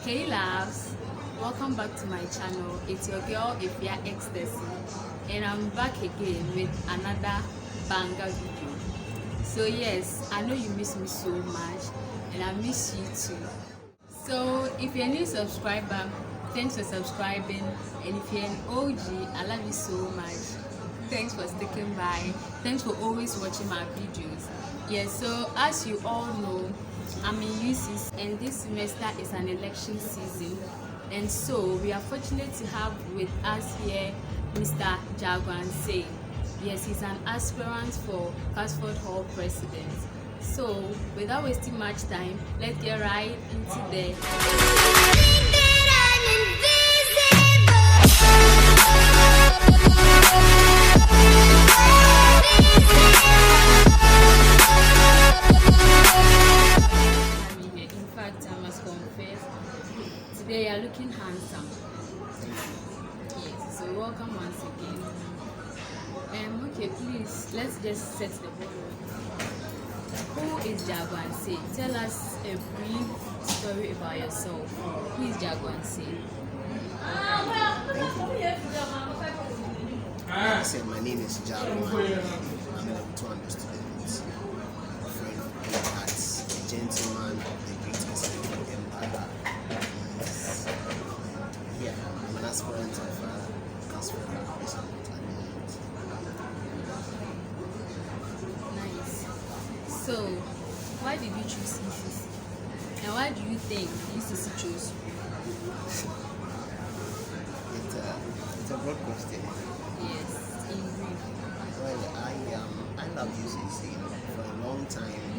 Hey loves, welcome back to my channel. It's your girl Efya Ecstasy, and I'm back again with another banger video. So yes, I know you miss me so much and I miss you too. So if you're a new subscriber, thanks for subscribing, and if you're an OG, I love you so much. Thanks for sticking by. Thanks for always watching my videos. Yes, so as you all know, I'm in UCC and this semester is an election season, and so we are fortunate to have with us here Mr. Jago. Yes, he's an aspirant for Casford Hall president. So without wasting much time, let's get right into the Today you are looking handsome. Yes, so welcome once again. Okay, please let's just set the ball rolling. Who is Jago? Tell us a brief story about yourself. Who is Jago? I said my name is Jago. I'm a level 200 student, a friend of the arts, a gentleman of the greatest empire. Yeah, I'm an aspirant of Casford Hall. Nice. So, why did you choose ECC? And why do you think ECC chose you? It's a broad question. Yes, in brief. Well, I love UCC. For a long time,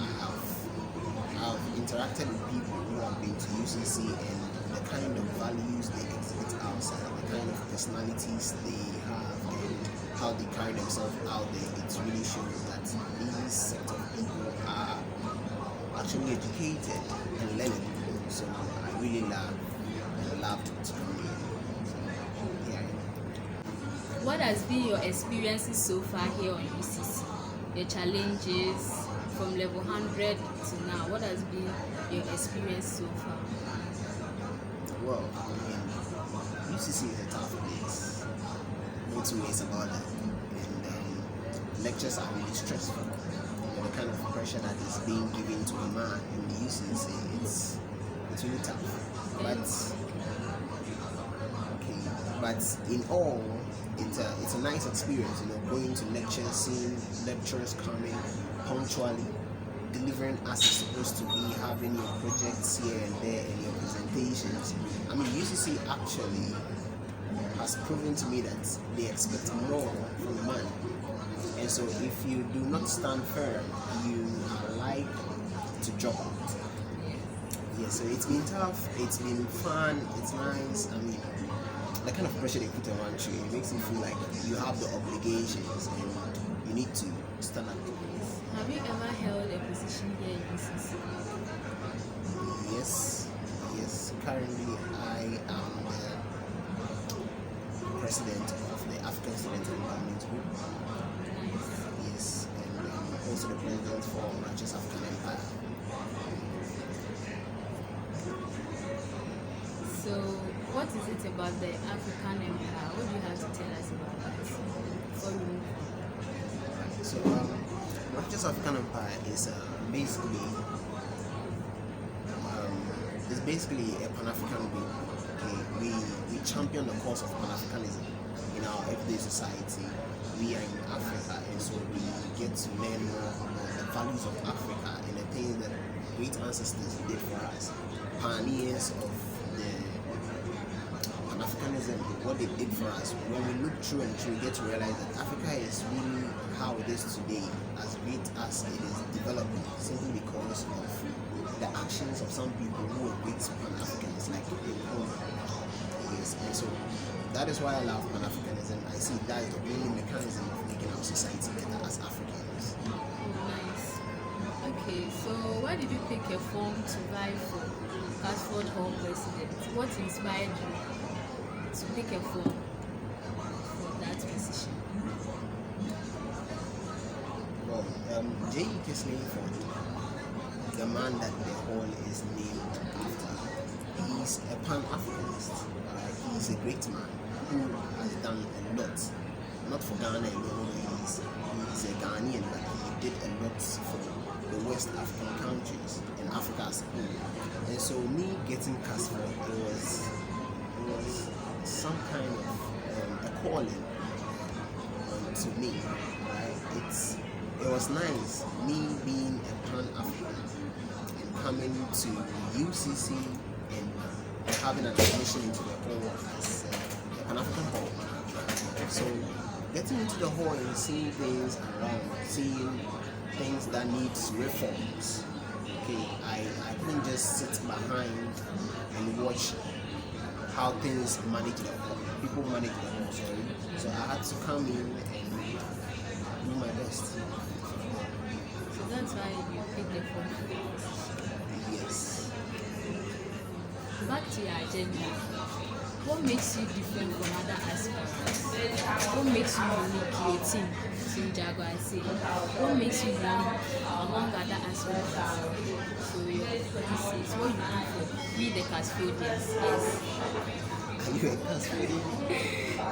I've interacted with people who have been to UCC and the kind of values they exhibit outside, the kind of personalities they have, and how they carry themselves out there. It really shows that these set of people are actually educated and learned. So I really loved to come here. So, yeah. What has been your experiences so far here on UCC? Your challenges from level 100 to now. What has been your experience so far? Well, UCC is a tough place. No two ways about that. And lectures are really stressful. The kind of pressure that is being given to a man in the UCC, it's really tough. But in all, it's a nice experience, going to lectures, seeing lecturers coming punctually, delivering as it's supposed to be, having your projects here and there and your presentations. I mean, UCC actually has proven to me that they expect more from a man. And so if you do not stand firm, you are like to drop out. Yeah, so it's been tough, it's been fun, it's nice. I mean, the kind of pressure they put on you, it makes you feel like you have the obligations and you need to stand up to it. Have you ever held a position here in UCC? Yes. Currently, I am the president of the African Student Empowerment Group. Yes, and I'm also the president for Manchester African Empire. So, what is it about the African Empire? What do you have to tell us about that before we move on? So, Manchester African Empire is basically a Pan-African group. Okay? We champion the cause of Pan-Africanism in our everyday society. We are in Africa, and so we get to learn more about the values of Africa and the things that great ancestors did for us, pioneers of the Pan-Africanism, what they did for us. When we look through and through, we get to realize that Africa is really how it is today, as great as it is developing, simply because of the actions of some people who were great Pan-Africans, like Nkrumah. Yes, and so that is why I love Pan-Africanism. I see that is the only mechanism of making our society better as Africans. Nice. Okay, so why did you pick a form to vie for Casford Hall president? What inspired you to pick a form for that position? Well, J.E.K. Ford, the man that the hall is named after, he's a Pan-Africanist. He's a great man who has done a lot, not for Ghana alone. He's a Ghanaian, but he did a lot for the West African countries and Africa as a whole. And so me getting Casford, it was some kind of a calling to me. Right? It was nice me being a Pan-African and coming to UCC and having an admission into the hall as a Pan-African hall. So getting into the hall and seeing things around, seeing things that needs reforms. Okay, I couldn't just sit behind and watch how things people manage the hall, sorry. So I had to come in and do my best. So that's why you picked the phone. Yes. Back to your agenda. What makes you different from other aspirants? What makes you unique, your team, to Jago, I say? What makes you unique among other aspirants? So this is what you do for we the Casfodians. Yes. Are you a Casfodian?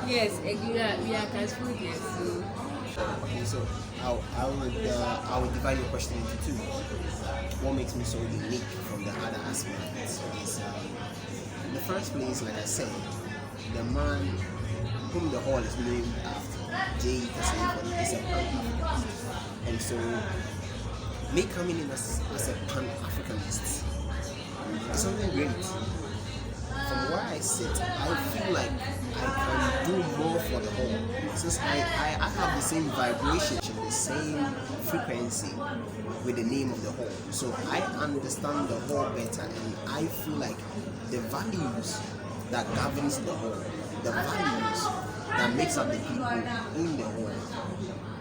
Yes, we are Casfodians. So. Okay, so I would divide your question into two. What makes me so unique from the other aspirants is in the first place, like I said, the man whom the hall is named after, Jago, is a Pan-Africanist. And so, me coming in as a Pan-Africanist is something great. From where I sit, I feel like I can do more for the hall. Since I have the same vibration, the same frequency with the name of the hall. So I understand the hall better, and I feel like the values that governs the hall, the values that makes up the people in the hall,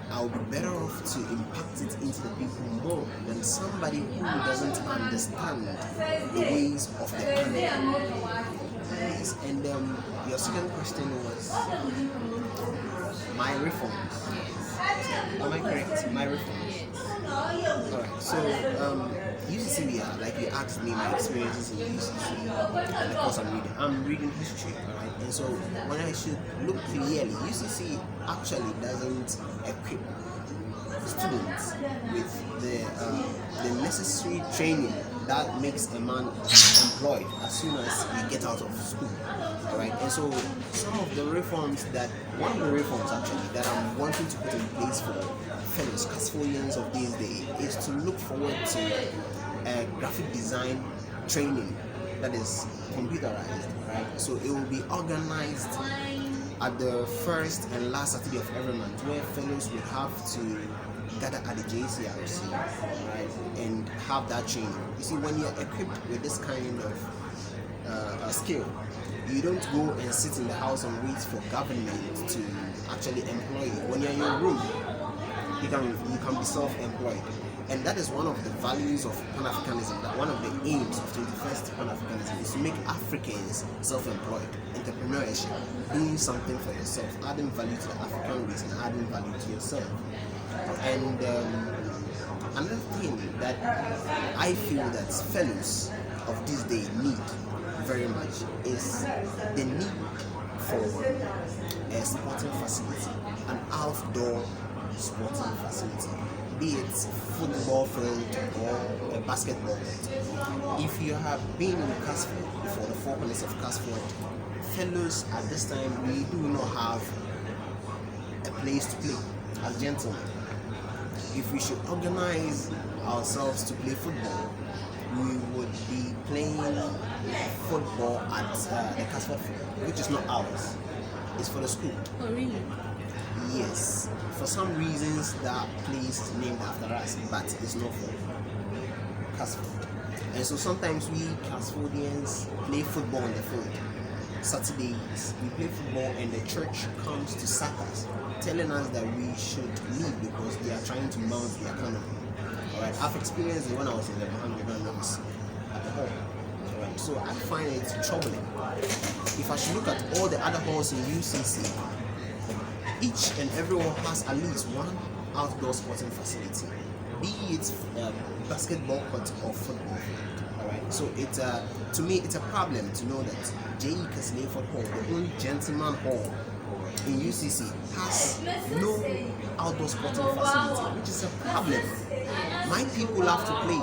I'll be better off to impact it into the people more than somebody who doesn't understand the ways of the people. Yes, and your second question was my reforms. Am I correct? My reforms. Alright, so UCC, like you asked me my experiences in UCC and the course I'm reading history, alright, and so when I should look clearly, UCC actually doesn't equip students with the necessary training that makes a man employed as soon as he gets out of school. Alright, and so some of the reforms one of the reforms actually that I'm wanting to put in place for fellows Casfodians of this day is to look forward to a graphic design training that is computerized, right? So it will be organized at the first and last Saturday of every month, where fellows will have to gather at the JCRC, right, and have that training. You see, when you're equipped with this kind of skill, you don't go and sit in the house and wait for government to actually employ you. When you're in your room, you can be self-employed. And that is one of the values of Pan-Africanism, that one of the aims of 21st Pan-Africanism is to make Africans self-employed, entrepreneurship, doing something for yourself, adding value to the African race and adding value to yourself. And another thing that I feel that fellows of this day need very much is the need for a sporting facility, an outdoor sporting facility, be it football field or a basketball field. If you have been in Casford before, the four corners of Casford, fellows at this time, we do not have a place to play as gentlemen. If we should organize ourselves to play football, we would be playing football at the Casford field, which is not ours. It's for the school. Oh, really? Yes. For some reasons, that place is named after us, but it's not for Casford. And so sometimes we Casfodians play football on the field. Saturdays, we play football and the church comes to sack us, telling us that we should leave because they are trying to mount the economy. Alright, I've experienced it when I was in the Mohammedan at the hall. Alright, so I find it troubling. If I should look at all the other halls in UCC, each and every hall has at least one outdoor sporting facility, be it basketball court or football field. All right. So it's to me it's a problem to know that Casford Hall, the only gentleman hall in UCC, has no outdoor sporting facility, which is a problem. My people love to play.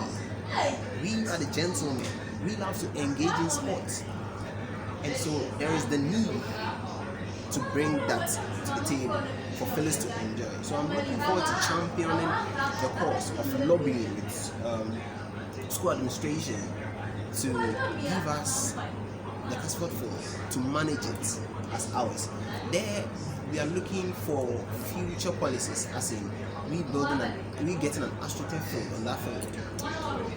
We are the gentlemen. We love to engage in sports, and so there is the need to bring that to the table for fellows to enjoy. So I'm looking forward to championing the cause of lobbying with school administration to give us the Casford Hall to manage it as ours. There we are looking for future policies, as in we getting an astroturf field on that field.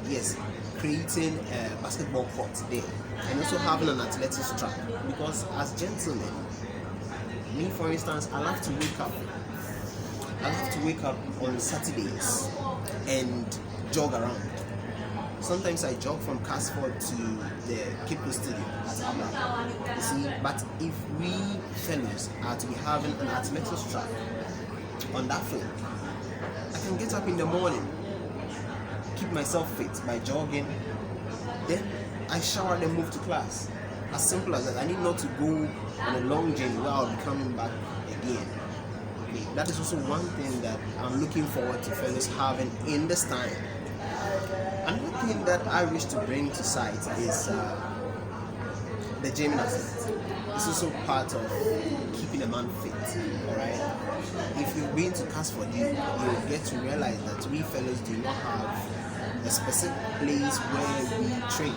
Yes, creating a basketball court there, and also having an athletics track. Because as gentlemen, me for instance, I love to wake up. I love to wake up on Saturdays and jog around. Sometimes I jog from Casford to the Cape Stadium at Abba. You see, but if we fellows are to be having an athletics track on that field, I can get up in the morning, keep myself fit by jogging, then I shower, then move to class. As simple as that. I need not to go on a long journey where I'll be coming back again. Okay. That is also one thing that I'm looking forward to fellows having in this time. Another thing that I wish to bring to sight is the gymnastics. It's also part of keeping a man fit. Alright? If you've been to Casford, you'll get to realize that we fellows do not have a specific place where we train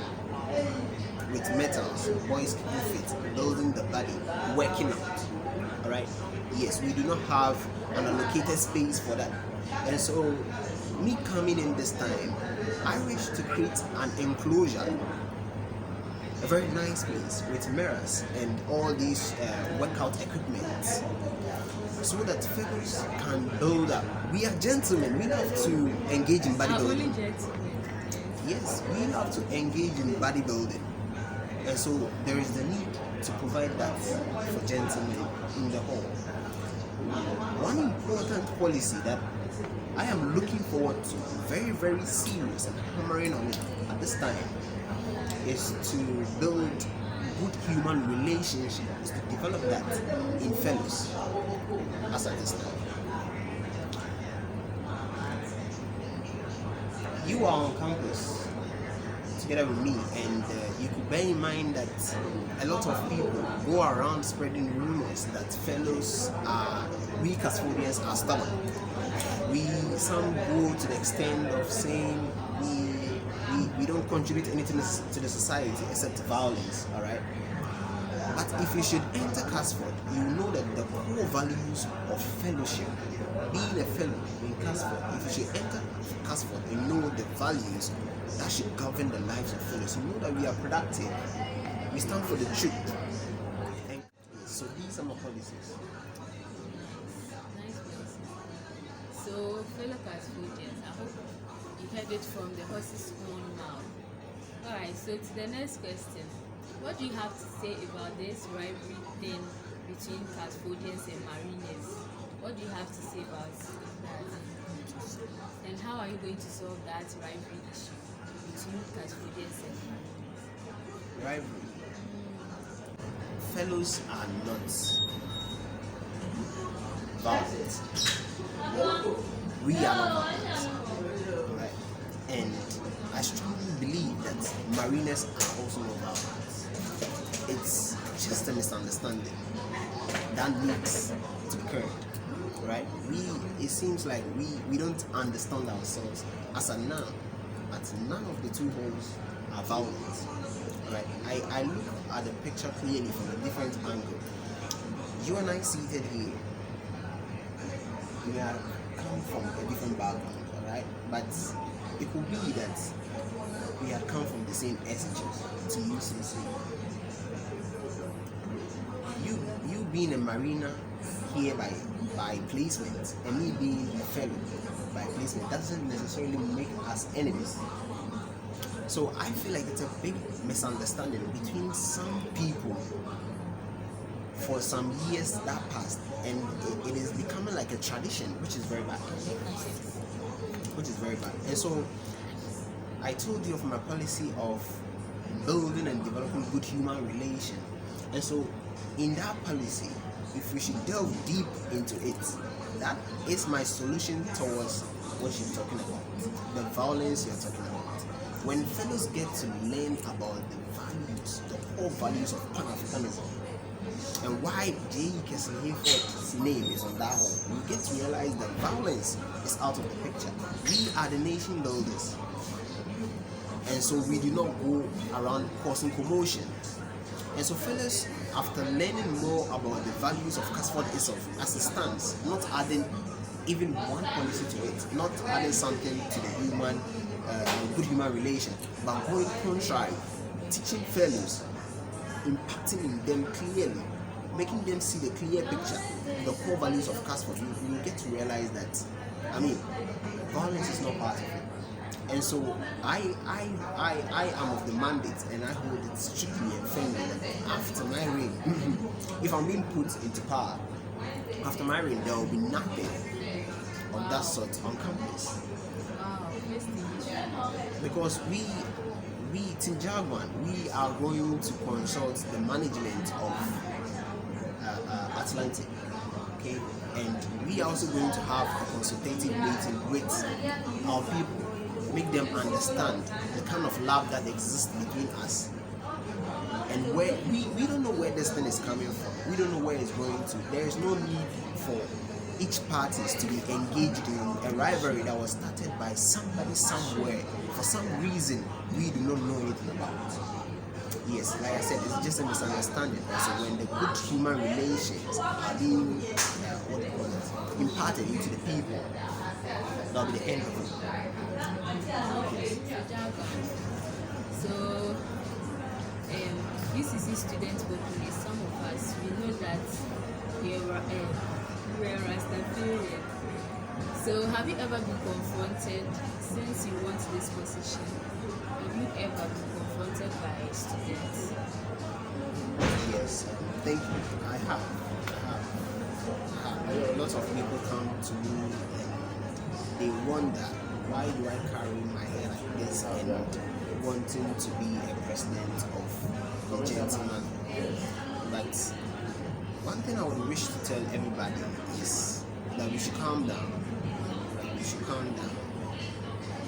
with metals, boys keeping fit, building the body, working out. Alright? Yes, we do not have an allocated space for that. And so, me coming in this time, I wish to create an enclosure, a very nice place with mirrors and all these workout equipment, so that fellows can build up. We are gentlemen, we love to engage in bodybuilding. Yes, we love to engage in bodybuilding. And so there is the need to provide that for gentlemen in the hall. One important policy that I am looking forward to, very, very serious and hammering on it at this time, is to build good human relationships, to develop that in fellows as at this time. You are on campus together with me, and you could bear in mind that a lot of people go around spreading rumors that fellows we Casfodians are stubborn. Some go to the extent of saying we don't contribute anything to the society except violence. All right. But if you should enter Casford, you know that the core values of fellowship, being a fellow in Casford, if you should enter Casford and know the values that should govern the lives of fellows, you know that we are productive, we stand for the truth. And so these are my policies. Nice policy. So, fellow Casfodians, I hope you heard it from the horse's own mouth. Alright, so to the next question. What do you have to say about this rivalry thing between Casfodians and Mariners? What do you have to say about that? And how are you going to solve that rivalry issue between Casfodians and Mariners? Rivalry. Fellows are not violent. We are not violent. Right? And I strongly believe that Mariners are also not violent. It's just a misunderstanding that needs to be curbed, right? It seems like we don't understand ourselves as a now, but none of the two homes are violent, right? I look at the picture clearly from a different angle. You and I seated here, we have come from a different background, alright? But it could be that we have come from the same SHS to UCC. You being a mariner here by placement, and me being a fellow by placement, doesn't necessarily make us enemies. So I feel like it's a big misunderstanding between some people for some years that passed, and it is becoming like a tradition, which is very bad. And so I told you of my policy of building and developing good human relation. And so in that policy, if we should delve deep into it, that is my solution towards what you're talking about, the violence you're talking about. When fellows get to learn about the values, the core values of Pan-Africanism, and why J. Casford's name is on that hall, you get to realize that violence is out of the picture. We are the nation builders, and so we do not go around causing commotion. And so fellas, after learning more about the values of Casfordism as it stands, not adding even one policy to it, not adding something to the good human relation, but going contrary, teaching fellows, impacting in them clearly, making them see the clear picture, the core values of Casford, you will get to realize that, violence is not part of it. And so I am of the mandate, and I hold it strictly and firmly that after my reign, if I'm being put into power, after my reign, there will be nothing of that sort on campus. Because we Team Jago, we are going to consult the management of Atlantic, okay, and we are also going to have a consultative meeting with our people, make them understand the kind of love that exists between us, and where we don't know where this thing is coming from, we don't know where it's going to. There is no need for each parties to be engaged in a rivalry that was started by somebody somewhere for some reason we do not know anything about. Yes, like I said, it's just a misunderstanding. So when the good human relations are being imparted into the people, that'll be the end of it. So UCC students working with some of us, we know that we're Rastafarian. So have you ever been confronted, since you want this position, have you ever been confronted by students? Yes, thank you. I have. A lot of people come to me and they wonder, why do I carry my hair like this and wanting to be a president of the gentleman? But one thing I would wish to tell everybody is that we should calm down.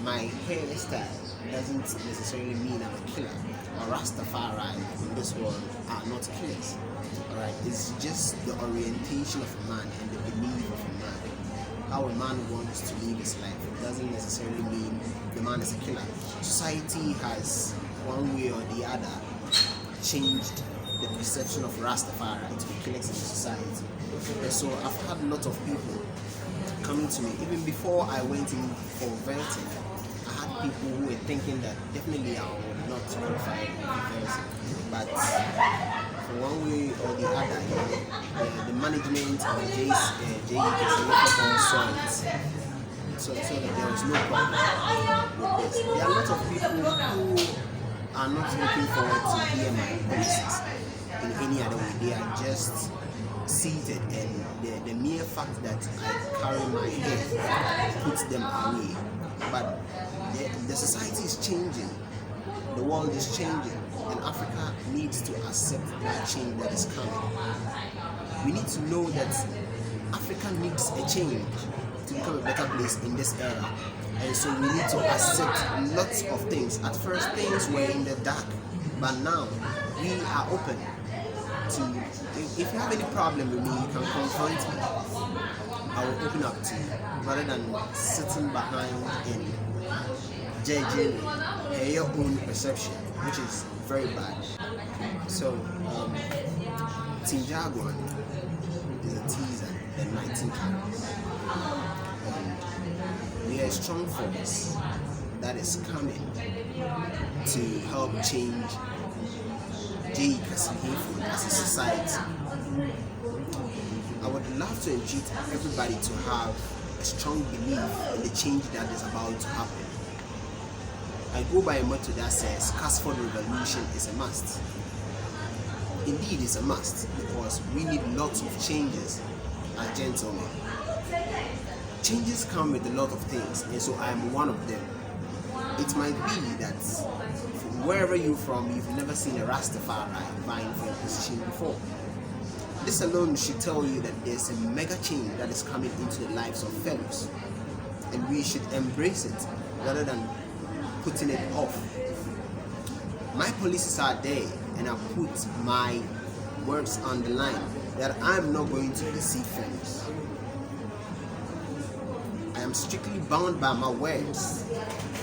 My hairstyle doesn't necessarily mean I'm a killer, or Rastafari in this world are not killers. Alright, it's just the orientation of a man and the belief of a man. How a man wants to live his life. It doesn't necessarily mean the man is a killer. Society has, one way or the other, changed the perception of Rastafari to be killers in society. And so I've had a lot of people coming to me, even before I went in for vetting. I had people who were thinking that definitely I would not qualify for vetting, but for one way or the other, the management and the JEK saw it, so that there was no problem with this. There are a lot of people who are not looking forward to hear my voices in any other way. They are just seated, and the mere fact that I carry my hair puts them away. But the society is changing, the world is changing, and Africa needs to accept that change that is coming. We need to know that Africa needs a change to become a better place in this era. And so we need to accept lots of things. At first, things were in the dark, but now we are open to. If you have any problem with me, you can confront me. I will open up to you, rather than sitting behind and judging your own perception, which is very bad. So, Team Jago is a teaser and 19 carries. We are a strong force that is coming to help change Casford as a society. I would love to entreat everybody to have a strong belief in the change that is about to happen. I go by a motto that says Casford Revolution is a must. Indeed, it's a must, because we need lots of changes as gentlemen. Changes come with a lot of things, and so I am one of them. It might be that wherever you're from, you've never seen a Rastafari vying for a position before. This alone should tell you that there's a mega change that is coming into the lives of fellows, and we should embrace it rather than putting it off. My policies are there, and I put my words on the line that I'm not going to deceive fellows. I am strictly bound by my words,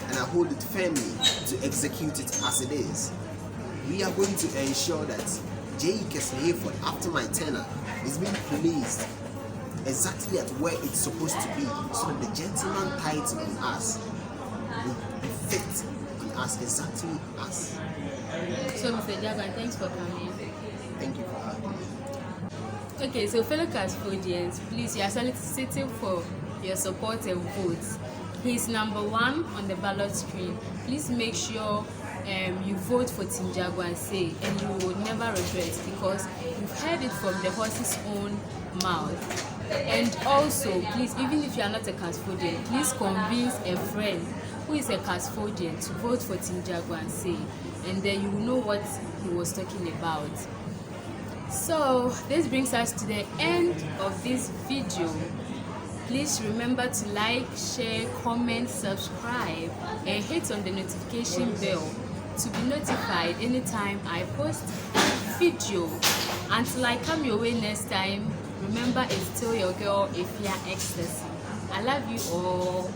and I hold it firmly to execute it as it is. We are going to ensure that Casford, after my tenure, is being placed exactly at where it's supposed to be, so that the gentleman title on us will fit on us exactly as. So, Mr. Jago, thanks for coming. Thank you for having me. Okay, so fellow CASFODians, please, you are soliciting for your support and votes. He's number 1 on the ballot screen. Please make sure you vote for Team Jago and say, and you will never regret, because you've heard it from the horse's own mouth. And also, please, even if you are not a CASFODian, please convince a friend who is a CASFODian to vote for Team Jago and say, and then you will know what he was talking about. So this brings us to the end of this video. Please remember to like, share, comment, subscribe, and hit on the notification bell to be notified anytime I post a video. Until I come your way next time, remember, it's still your girl Efya Ecstasy. I love you all.